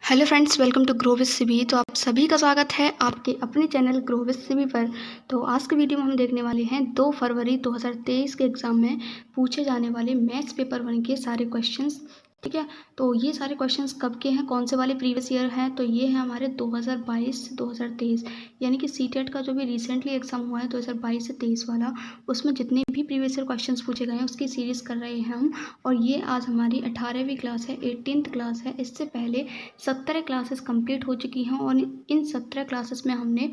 Hello friends, welcome to grow with Sibi. तो आप सभी का स्वागत है आपके अपने चैनल ग्रो विद सिबी पर। तो आज के वीडियो में हम देखने वाले हैं 2 फरवरी 2023 के एग्ज़ाम में पूछे जाने वाले मैथ्स पेपर 1 के सारे क्वेश्चंस। ठीक है, तो ये सारे क्वेश्चंस कब के हैं, कौन से वाले प्रीवियस ईयर हैं, तो ये है हमारे 2022-2023 यानी कि सीटेट का जो भी रिसेंटली एग्ज़ाम हुआ है 2022 से 23 वाला, उसमें जितने भी प्रीवियस ईयर क्वेश्चंस पूछे गए हैं उसकी सीरीज़ कर रहे हैं हम। और ये आज हमारी 18वीं क्लास है, 18th क्लास है। इससे पहले 17 क्लासेस कंप्लीट हो चुकी हैं और इन 17 क्लासेस में हमने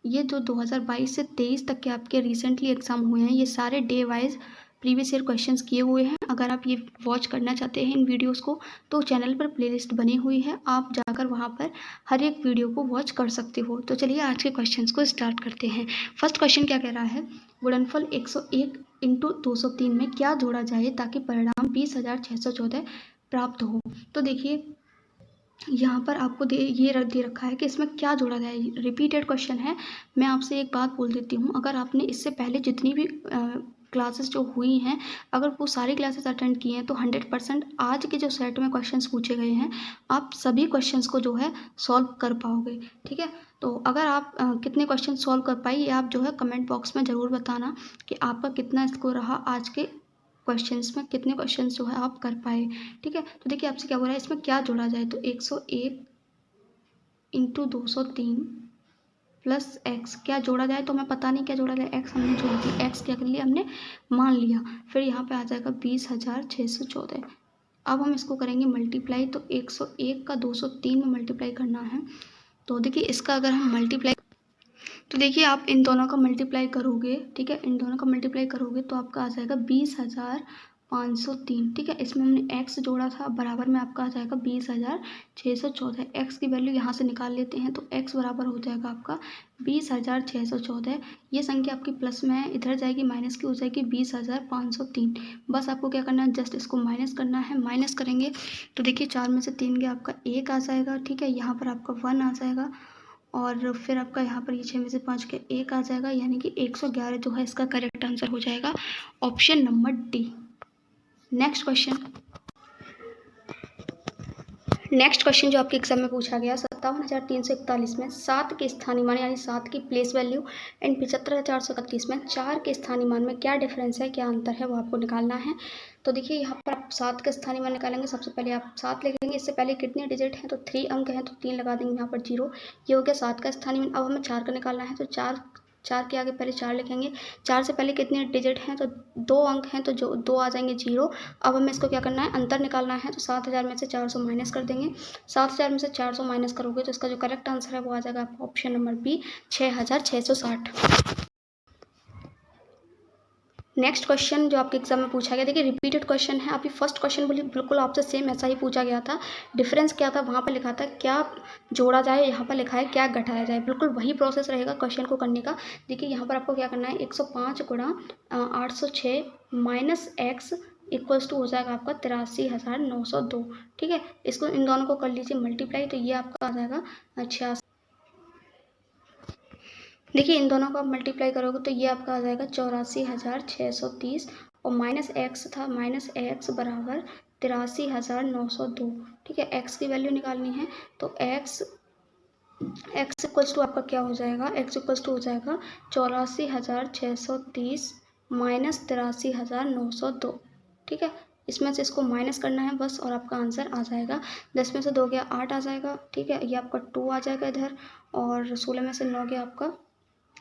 ये जो 2022 से 23 तक के आपके रिसेंटली एग्ज़ाम हुए हैं, ये सारे day wise previous year questions किए हुए हैं। अगर आप ये वॉच करना चाहते हैं इन वीडियोस को, तो चैनल पर प्लेलिस्ट बनी हुई है, आप जाकर वहाँ पर हर एक वीडियो को वॉच कर सकते हो। तो चलिए आज के क्वेश्चंस को स्टार्ट करते हैं। फर्स्ट क्वेश्चन क्या कह रहा है, गुणनफल 101 इंटू 203 में क्या जोड़ा जाए ताकि परिणाम 20,614 प्राप्त हो। तो देखिए यहाँ पर आपको दे रखा है कि इसमें क्या जोड़ा जाए। रिपीटेड क्वेश्चन है। मैं आपसे एक बात बोल देती हूँ, अगर आपने इससे पहले जितनी भी क्लासेस जो हुई हैं, अगर वो सारी क्लासेस अटेंड की हैं, तो 100% आज के जो सेट में क्वेश्चंस पूछे गए हैं, आप सभी क्वेश्चंस को जो है सॉल्व कर पाओगे। ठीक है, तो अगर आप कितने क्वेश्चन सॉल्व कर पाई, ये आप जो है कमेंट बॉक्स में ज़रूर बताना कि आपका कितना स्कोर रहा आज के क्वेश्चंस में, कितने क्वेश्चंस जो है आप कर पाए। ठीक है, तो देखिए आपसे क्या बोल रहा है, इसमें क्या जोड़ा जाए। तो 101 इंटू 203 प्लस एक्स क्या जोड़ा जाए, तो हमें पता नहीं क्या जोड़ा जाए। एक्स हमने जोड़ दी, एक्स क्या कर लिया हमने, मान लिया। फिर यहाँ पे आ जाएगा 20,614। अब हम इसको करेंगे मल्टीप्लाई, तो 101 का 203 में मल्टीप्लाई करना है। तो देखिए इसका अगर हम मल्टीप्लाई, तो देखिए आप इन दोनों का मल्टीप्लाई करोगे, ठीक है, इन दोनों का मल्टीप्लाई करोगे तो आपका आ जाएगा 20,503। ठीक है, इसमें हमने एक्स जोड़ा था, बराबर में आपका आ जाएगा 20,614। एक्स की वैल्यू यहाँ से निकाल लेते हैं, तो एक्स बराबर हो जाएगा आपका 20,614। ये संख्या आपकी प्लस में है, इधर जाएगी माइनस की हो जाएगी 20,503। बस आपको क्या करना है, जस्ट इसको माइनस करना है। माइनस करेंगे तो देखिए 4 में से 3 गया, आपका 1 आ जाएगा। ठीक है, यहाँ पर आपका 1 आ जाएगा और फिर आपका यहाँ पर ये 6 में से 5 के 1 आ जाएगा, यानी कि 111 जो है इसका करेक्ट आंसर हो जाएगा, option number D. Next question जो आपके एग्जाम में पूछा गया 57,341 में 7 के स्थानीय मान यानी 7 की प्लेस वैल्यू एंड 75,431 में 4 के स्थानीय मान में क्या डिफरेंस है, क्या अंतर है, वो आपको निकालना है। तो देखिए यहाँ पर आप 7 का स्थानीय मान निकालेंगे। सबसे पहले आप 7 लिखेंगे, इससे पहले कितने डिजिट हैं, तो 3 अंक हैं, तो 3 लगा देंगे यहाँ पर 0। ये हो गया 7 का स्थानीय मान। अब हमें 4 का निकालना है, तो 4 के आगे पहले 4 लिखेंगे। 4 से पहले कितने डिजिट हैं, तो 2 अंक हैं, तो जो 2 आ जाएंगे 0। अब हमें इसको क्या करना है, अंतर निकालना है। तो 7,000 में से 400 माइनस कर देंगे। 7,000 में से 400 माइनस करोगे तो इसका जो करेक्ट आंसर है वो आ जाएगा आपका option number B, 6,660। Next question जो आपके एग्जाम में पूछा गया, देखिए रिपीटेड क्वेश्चन है। अभी फर्स्ट क्वेश्चन बोली बिल्कुल आपसे सेम ऐसा ही पूछा गया था। डिफरेंस क्या था, वहाँ पर लिखा था क्या जोड़ा जाए, यहाँ पर लिखा है क्या घटाया जाए। बिल्कुल वही प्रोसेस रहेगा क्वेश्चन को करने का। देखिए यहाँ पर आपको क्या करना है, 105 गुणा 806 माइनस एक्स इक्वल्स टू हो जाएगा आपका 83,902। ठीक है, इसको इन दोनों को कर लीजिए मल्टीप्लाई, तो ये आपका आ जाएगा 86। देखिए इन दोनों का मल्टीप्लाई करोगे तो ये आपका आ जाएगा 84,630 और माइनस एक्स था, माइनस एक्स बराबर 83,902। ठीक है, एक्स की वैल्यू निकालनी है, तो एक्स इक्वल्स टू आपका क्या हो जाएगा, एक्स इक्वल्स टू हो जाएगा 84,630 माइनस 83,902। ठीक है, इसमें से इसको माइनस करना है बस और आपका आंसर आ जाएगा। 10 में से 2 गया 8 आ जाएगा। ठीक है, ये आपका 2 आ जाएगा इधर, और 16 में से 9 गया आपका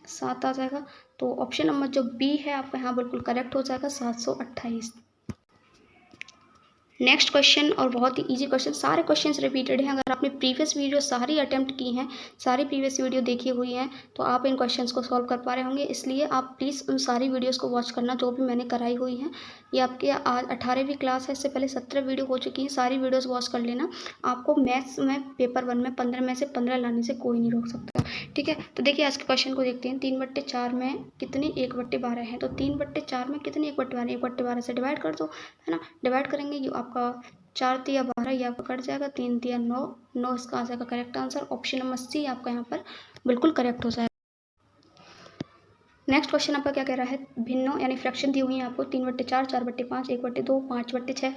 7 आ जाएगा। तो ऑप्शन नंबर जो बी है आपका यहाँ बिल्कुल करेक्ट हो जाएगा, 728। नेक्स्ट क्वेश्चन और बहुत ही इजी क्वेश्चन, सारे क्वेश्चंस रिपीटेड हैं। अगर आपने प्रीवियस वीडियो सारी अटेम्प्ट की हैं, सारी प्रीवियस वीडियो देखी हुई हैं, तो आप इन क्वेश्चंस को सॉल्व कर पा रहे होंगे। इसलिए आप प्लीज़ उन सारी वीडियोस को वॉच करना जो भी मैंने कराई हुई हैं। ये आपके आज 18वीं क्लास है, इससे पहले 17 वीडियो हो चुकी हैं, सारी वीडियोज़ वॉच कर लेना। आपको मैथ्स में पेपर 1 में 15 में से 15 लाने से कोई नहीं रोक सकता। ठीक है, तो देखिए आज के क्वेश्चन को देखते हैं। 3/4 में कितने 1/12 हैं, तो 3/4 में कितने 1/12, 1/12 से डिवाइड कर दो, है ना। डिवाइड करेंगे, ये आपका 4 तिया 12, ये आपका कट जाएगा, 3 तिया 9, 9 इसका आ जाएगा correct answer, option number C आपका यहाँ पर बिल्कुल करेक्ट हो जाएगा। नेक्स्ट क्वेश्चन आपका क्या कह रहा है, भिन्नों यानी फ्रैक्शन दी हुई है आपको 3/4, 4/5, 1/2, 5/6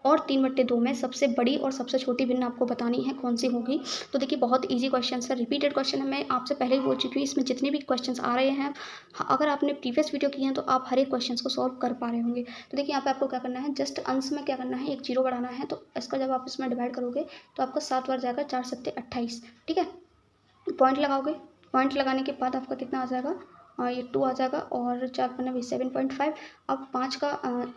और 3/2 में सबसे बड़ी और सबसे छोटी भिन्न आपको बतानी है कौन सी होगी। तो देखिए बहुत इजी क्वेश्चन है, रिपीटेड क्वेश्चन है, मैं आपसे पहले ही बोल चुकी हूँ, इसमें जितने भी क्वेश्चन आ रहे हैं अगर आपने प्रीवियस वीडियो किए हैं तो आप हर एक क्वेश्चन को सॉल्व कर पा रहे होंगे। तो देखिए यहाँ पे आपको क्या करना है, जस्ट अंश में क्या करना है, एक जीरो बढ़ाना है, तो इसका जब आप इसमें डिवाइड करोगे तो आपका 7 बार जाएगा, 4 7 28, ठीक है। पॉइंट लगाओगे, पॉइंट लगाने के बाद आपका कितना आ जाएगा, ये 2 आ जाएगा और 4 पन्ने भी 7.5। अब 5 का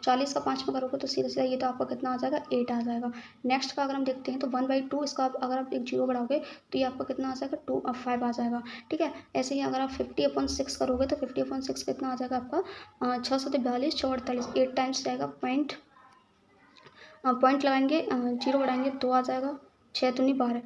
40 का 5 में करोगे तो सीधा सीधा ये तो आपका कितना आ जाएगा, 8 आ जाएगा। नेक्स्ट का अगर हम देखते हैं तो 1/2, इसका अगर आप एक जीरो बढ़ाओगे तो ये आपका कितना आ जाएगा, 5 आ जाएगा, ठीक है। ऐसे ही अगर आप 50/6 करोगे तो 50/6 कितना आ जाएगा आपका, 6 7 42, 4 48, 8 टाइम्स जाएगा। पॉइंट लगाएंगे, जीरो बढ़ाएंगे 2 आ जाएगा, 6 दूनी 12,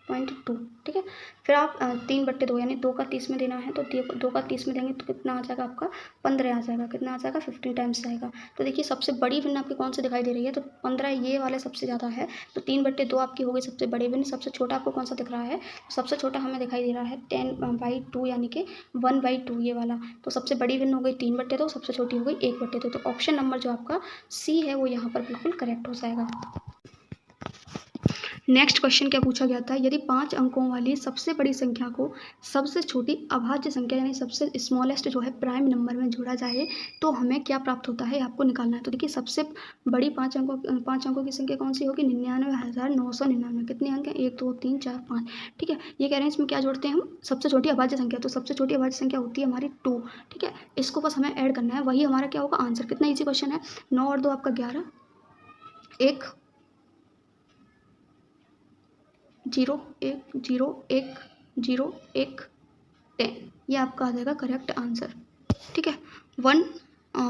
0.2, ठीक है। फिर आप 3/2 यानी 2 का 30 में देना है, तो 2 का 30 में देंगे तो कितना आ जाएगा आपका, 15 आ जाएगा। कितना आ जाएगा, 15 टाइम्स जाएगा। तो देखिए सबसे बड़ी भिन्न आपकी कौन सी दिखाई दे रही है, तो 15 ये वाले सबसे ज़्यादा है, तो 3/2 आपकी हो गई सबसे बड़ी भिन्न। सबसे छोटा आपको कौन सा दिख रहा है, सबसे छोटा हमें दिखाई दे रहा है 10/2 यानी कि 1/2 ये वाला। तो सबसे बड़ी भिन्न हो गई 3/2, सबसे छोटी हो गई 1/2। तो ऑप्शन नंबर जो आपका सी है वो यहाँ पर बिल्कुल करेक्ट हो जाएगा। नेक्स्ट क्वेश्चन क्या पूछा गया था, यदि 5 अंकों वाली सबसे बड़ी संख्या को सबसे छोटी अभाज्य संख्या यानी सबसे स्मॉलेस्ट जो है प्राइम नंबर में जोड़ा जाए तो हमें क्या प्राप्त होता है, आपको निकालना है। तो देखिए सबसे बड़ी 5 अंकों की संख्या कौन सी होगी, 99,999। कितने अंक हैं, 1 2 3 4 5, ठीक है। ये कह रहे हैं इसमें क्या जोड़ते हैं हम, सबसे छोटी अभाज्य संख्या, तो सबसे छोटी अभाज्य संख्या होती है हमारी 2, ठीक है। इसको बस हमें ऐड करना है, वही हमारा क्या होगा आंसर। कितना ईजी क्वेश्चन है, 9 और 2 आपका 11, 1 0 1 0 1 0 1 10, ये आपका आ जाएगा करेक्ट आंसर, ठीक है। 1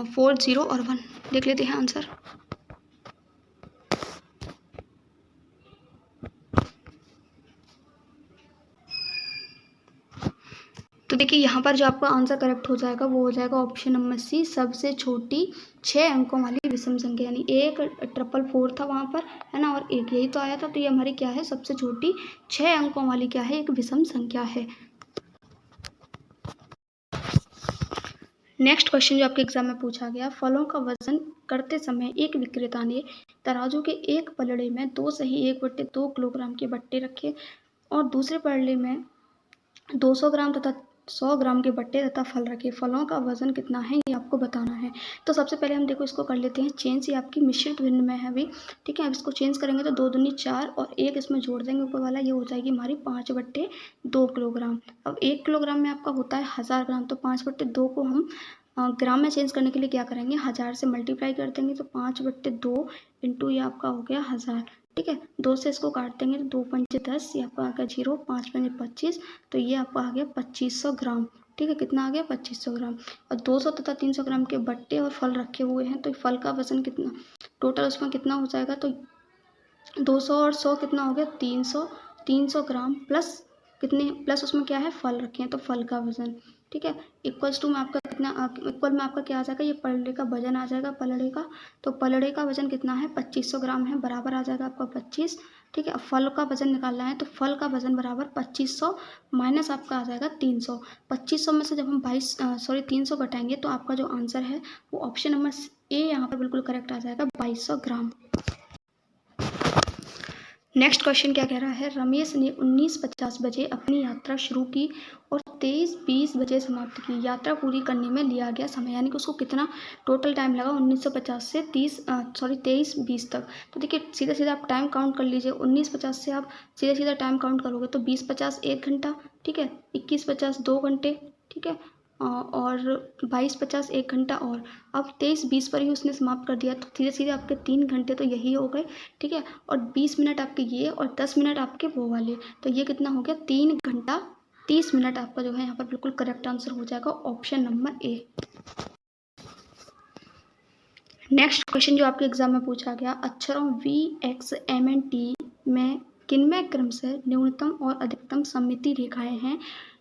4 0 और 1, देख लेते हैं आंसर। तो देखिए यहाँ पर जो आपका आंसर करेक्ट हो जाएगा वो हो जाएगा ऑप्शन नंबर सी, सबसे छोटी 6 अंकों वाली विषम संख्या, यानी 1 444 था वहाँ पर, है ना, और 1 यही तो आया था। तो ये हमारी क्या है, सबसे छोटी 6 अंकों वाली क्या है, एक विषम संख्या है। नेक्स्ट क्वेश्चन जो आपके एग्जाम में पूछा गया, फलों का वजन करते समय एक विक्रेता ने तराजू के एक पलड़े में 2 सही 1/2 किलोग्राम के बट्टे रखे और दूसरे पलड़े में 200 ग्राम तथा 100 ग्राम के बट्टे तथा फल रखे। फलों का वजन कितना है ये आपको बताना है। तो सबसे पहले हम देखो इसको कर लेते हैं चेंज, ये आपकी मिश्रित भिन्न में है अभी, ठीक है। अब इसको चेंज करेंगे तो 2 दूनी 4 और 1 इसमें जोड़ देंगे ऊपर वाला, ये हो जाएगी हमारी 5/2 किलोग्राम। अब 1 किलोग्राम में आपका होता है 1000 ग्राम, तो 5/2 को हम ग्राम में चेंज करने के लिए क्या करेंगे, 1000 से मल्टीप्लाई कर देंगे, तो 5/2 इंटू ये आपका हो गया 1000, ठीक है। 2 से इसको काट देंगे तो 2 पंचे 10, ये आपका आ गया 0, 5 पंचे 25, तो ये आपका आ गया 2500 ग्राम, ठीक है। कितना आ गया, 2500 ग्राम। और 200 तथा 300 ग्राम के बट्टे और फल रखे हुए हैं, तो फल का वजन कितना टोटल उसमें कितना हो जाएगा, तो 200 और 100 कितना हो गया, 300 ग्राम प्लस कितने, प्लस उसमें क्या है, फल रखे हैं, तो फल का वजन, ठीक है। इक्वल्स टू में आपका कितना, इक्वल में आपका क्या आ जाएगा, ये पलड़े का वजन आ जाएगा पलड़े का, तो पलड़े का वजन कितना है, 2500 ग्राम है, बराबर आ जाएगा आपका 25, ठीक है। फल का वजन निकालना है, तो फल का वजन बराबर 2500 माइनस आपका आ जाएगा 300। 2500 में से जब हम 300 घटाएंगे तो आपका जो आंसर है वो ऑप्शन नंबर ए यहाँ पर बिल्कुल करेक्ट आ जाएगा, 2200 ग्राम। नेक्स्ट क्वेश्चन क्या कह रहा है, रमेश ने 19:50 बजे अपनी यात्रा शुरू की और 23:20 बजे समाप्त की। यात्रा पूरी करने में लिया गया समय, यानी कि उसको कितना टोटल टाइम लगा 1950 से 23:20 तक। तो देखिए सीधा सीधा आप टाइम काउंट कर लीजिए, 19:50 से आप सीधा सीधा टाइम काउंट करोगे तो 20:50 1 घंटा, ठीक है, 21:50 2 घंटे, ठीक है, और 22:50 1 घंटा, और अब 23:20 पर ही उसने समाप्त कर दिया, तो सीधे सीधे आपके 3 घंटे तो यही हो गए, ठीक है। और 20 मिनट आपके ये और 10 मिनट आपके वो वाले, तो ये कितना हो गया, 3 घंटा 30 मिनट आपका जो है यहाँ पर बिल्कुल करेक्ट आंसर हो जाएगा, option number A. Next question जो आपके एग्जाम में पूछा गया, अक्षरों VXMNT में किनमें क्रम से न्यूनतम और अधिकतम सममिति रेखाएं हैं,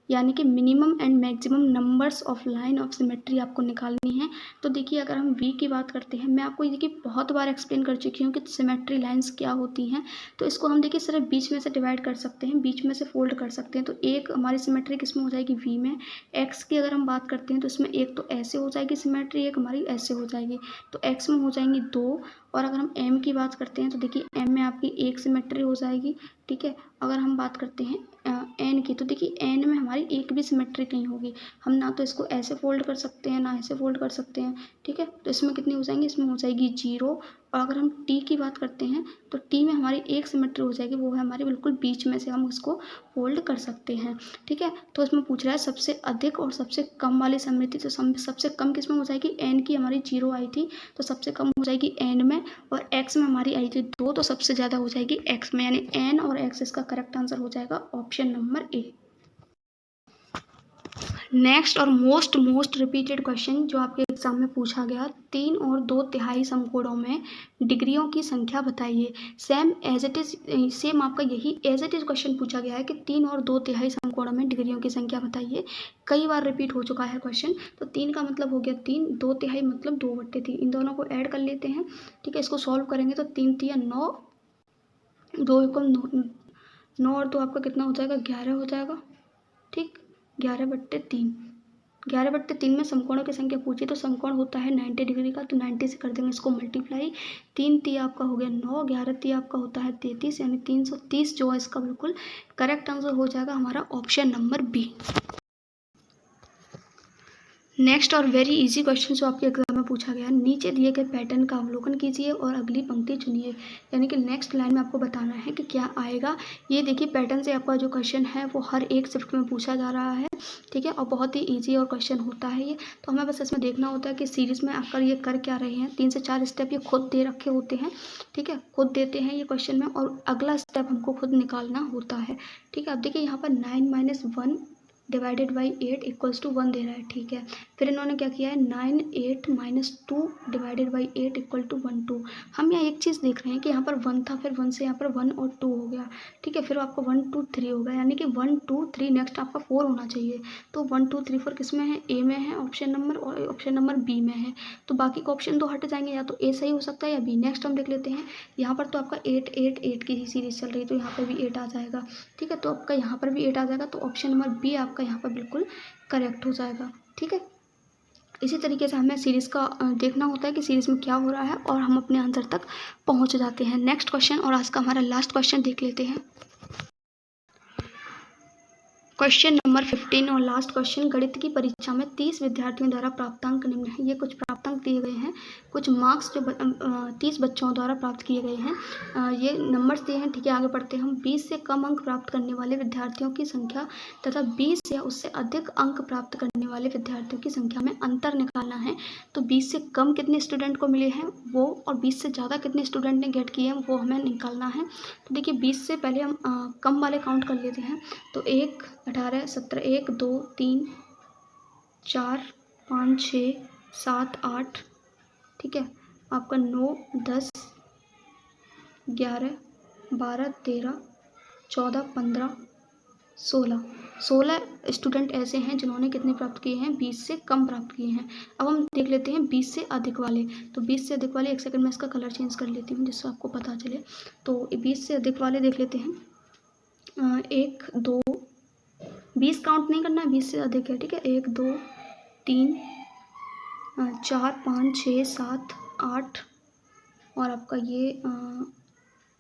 यानी कि minimum and maximum numbers of line of symmetry आपको निकालनी है। तो देखिए अगर हम वी की बात करते हैं, मैं आपको ये देखिए बहुत बार एक्सप्लेन कर चुकी हूँ कि सिमेट्री लाइंस क्या होती हैं। तो इसको हम देखिए सिर्फ बीच में से डिवाइड कर सकते हैं, बीच में से फोल्ड कर सकते हैं। तो एक हमारी सिमेट्री किस में हो जाएगी, वी में। एक्स की अगर हम बात करते हैं तो इसमें एक तो ऐसे हो जाएगी सिमेट्री, एक हमारी ऐसे हो जाएगी। तो एक्स में हो जाएंगी 2। और अगर हम एम की बात करते हैं तो देखिए एम में आपकी एक सिमेट्री हो जाएगी, ठीक है। अगर हम बात करते हैं एन की, तो देखिए एन में हमारी एक भी सिमेट्री नहीं होगी। हम ना तो इसको ऐसे फोल्ड कर सकते हैं, ना ऐसे फोल्ड कर सकते हैं, ठीक है। तो इसमें कितनी हो जाएंगी, इसमें हो जाएगी 0। और अगर हम टी की बात करते हैं तो टी में हमारी एक सिमेट्री हो जाएगी, वो है हमारी बिल्कुल बीच में से, हम उसको फोल्ड कर सकते हैं, ठीक है। तो इसमें पूछ रहा है सबसे अधिक और सबसे कम वाली सिमेट्री। तो सबसे कम किस में हो जाएगी, एन की हमारी 0 आई थी, तो सबसे कम हो जाएगी एन में। और एक्स में हमारी आई थी 2, तो सबसे ज़्यादा हो जाएगी एक्स में, यानी एन और एक्स इसका करेक्ट आंसर हो जाएगा ऑप्शन नंबर ए। नेक्स्ट और मोस्ट रिपीटेड क्वेश्चन जो आपके एग्जाम में पूछा गया, 3 और 2/3 समकोणों में डिग्रियों की संख्या बताइए। Same as it is, same आपका यही एज इट इज क्वेश्चन पूछा गया है कि 3 और 2/3 समकोणों में डिग्रियों की संख्या बताइए। कई बार रिपीट हो चुका है क्वेश्चन। तो 3 का मतलब हो गया 3, 2/3 मतलब 2/3। इन दोनों को ऐड कर लेते हैं, ठीक है। इसको सॉल्व करेंगे तो 3 3 9, 2 एकम 9 और 2 आपका कितना हो जाएगा, 11 हो जाएगा, ठीक। 11/3, 11/3 में समकोणों की संख्या पूछी, तो समकोण होता है 90 डिग्री का, तो 90 से कर देंगे इसको मल्टीप्लाई। 3 3 आपका हो गया 9, 11 3 आपका होता है 33, यानी 330 जो है इसका बिल्कुल करेक्ट आंसर हो जाएगा हमारा ऑप्शन नंबर बी। नेक्स्ट और वेरी इजी क्वेश्चन जो आपके एग्जाम में पूछा गया, नीचे दिए गए पैटर्न का अवलोकन कीजिए और अगली पंक्ति चुनिए। यानी कि नेक्स्ट लाइन में आपको बताना है कि क्या आएगा। ये देखिए पैटर्न से आपका जो क्वेश्चन है वो हर एक शिफ्ट में पूछा जा रहा है, ठीक है। और बहुत ही ईजी और क्वेश्चन होता है ये। तो हमें बस इसमें देखना होता है कि सीरीज़ में आकर ये कर क्या रहे हैं। 3 से 4 स्टेप ये खुद दे रखे होते हैं, ठीक है, खुद देते हैं ये क्वेश्चन में, और अगला स्टेप हमको खुद निकालना होता है, ठीक है। अब देखिए यहाँ पर 9 - 1 डिवाइडेड बाई 8 इक्वल्स टू 1 दे रहा है, ठीक है। फिर इन्होंने क्या किया है, 9 8 - 2 डिवाइडेड बाई 8 इक्वल टू 1 2। हम यहाँ एक चीज़ देख रहे हैं कि यहाँ पर 1 था, फिर 1 से यहाँ पर 1 और 2 हो गया, ठीक है। फिर आपका 1 2 3 हो गया, यानी कि 1 2 3 नेक्स्ट आपका 4 होना चाहिए। तो 1 2 3 4 किस में है, ए में है ऑप्शन नंबर, और ऑप्शन नंबर बी में है। तो बाकी का ऑप्शन तो हट जाएंगे, या तो ए सही हो सकता है या बी। नेक्स्ट हम देख लेते हैं, यहाँ पर तो आपका 8 8 8 की ही सीरीज चल रही है, तो यहाँ पर भी 8 आ जाएगा, ठीक है। तो आपका यहाँ पर भी 8 आ जाएगा, तो ऑप्शन नंबर बी आपका यहाँ पर बिल्कुल करेक्ट हो जाएगा, ठीक है। इसी तरीके से हमें सीरीज़ का देखना होता है कि सीरीज़ में क्या हो रहा है, और हम अपने आंसर तक पहुंच जाते हैं। नेक्स्ट क्वेश्चन और आज का हमारा लास्ट क्वेश्चन देख लेते हैं। क्वेश्चन नंबर 15 और लास्ट क्वेश्चन, गणित की परीक्षा में 30 विद्यार्थियों द्वारा प्राप्तांक निम्न है। ये कुछ प्राप्तांक दिए गए हैं, कुछ मार्क्स जो 30 बच्चों द्वारा प्राप्त किए गए हैं। ये नंबर्स दिए हैं, ठीक है। आगे बढ़ते हैं हम। 20 से कम अंक प्राप्त करने वाले विद्यार्थियों की संख्या तथा 20 या उससे अधिक अंक प्राप्त करने वाले विद्यार्थियों की संख्या में अंतर निकालना है। तो 20 से कम कितने स्टूडेंट को मिले हैं वो, और 20 से ज़्यादा कितने स्टूडेंट ने गेट किए हैं वो हमें निकालना है। तो देखिए 20 से पहले हम कम वाले काउंट कर लेते हैं। तो 1 18 17 1 2 3 4 5 6 7 8, ठीक है। आपका 9 10 11 12 13 14 15 16 स्टूडेंट ऐसे हैं जिन्होंने कितने प्राप्त किए हैं, 20 से कम प्राप्त किए हैं। अब हम देख लेते हैं 20 से अधिक वाले। तो 20 से अधिक वाले, एक सेकंड में इसका कलर चेंज कर लेती हूँ जिससे आपको पता चले। तो 20 से अधिक वाले देख लेते हैं। 1 2 20 काउंट नहीं करना है, 20 से अधिक है, ठीक है। 1 2 3 4 5 6 7 8, और आपका ये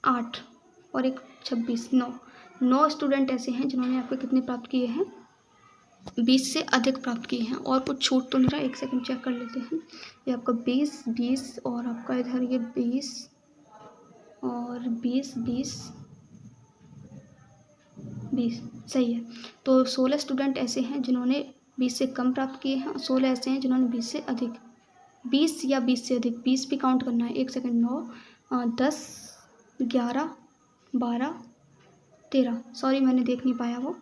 8 और एक 26 9 स्टूडेंट ऐसे हैं जिन्होंने आपके कितने प्राप्त किए हैं, 20 से अधिक प्राप्त किए हैं। और कुछ छूट तो नहीं रहा, एक सेकंड चेक कर लेते हैं। ये आपका 20 20 और आपका इधर ये 20 और 20 20 20 सही है। तो 16 स्टूडेंट ऐसे हैं जिन्होंने 20 से कम प्राप्त किए हैं, और 16 ऐसे हैं जिन्होंने 20 से अधिक, 20 या 20 से अधिक, 20 भी काउंट करना है। एक सेकंड, 9 10 11 12 13, सॉरी मैंने देख नहीं पाया वो,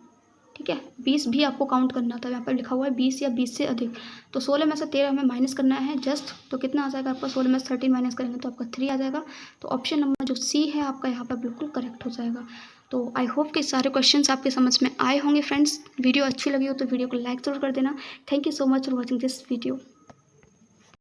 ठीक है। 20 भी आपको काउंट करना था, यहाँ पर लिखा हुआ है 20 या 20 से अधिक। तो 16 में से 13 हमें माइनस करना है जस्ट, तो कितना आ जाएगा आपका, 16 में से 13 माइनस करेंगे तो आपका 3 आ जाएगा। तो ऑप्शन नंबर जो सी है आपका यहाँ पर बिल्कुल करेक्ट हो जाएगा। तो आई होप कि सारे क्वेश्चंस आपके समझ में आए होंगे फ्रेंड्स। वीडियो अच्छी लगी हो तो वीडियो को लाइक ज़रूर कर देना। Thank you so much for watching this video.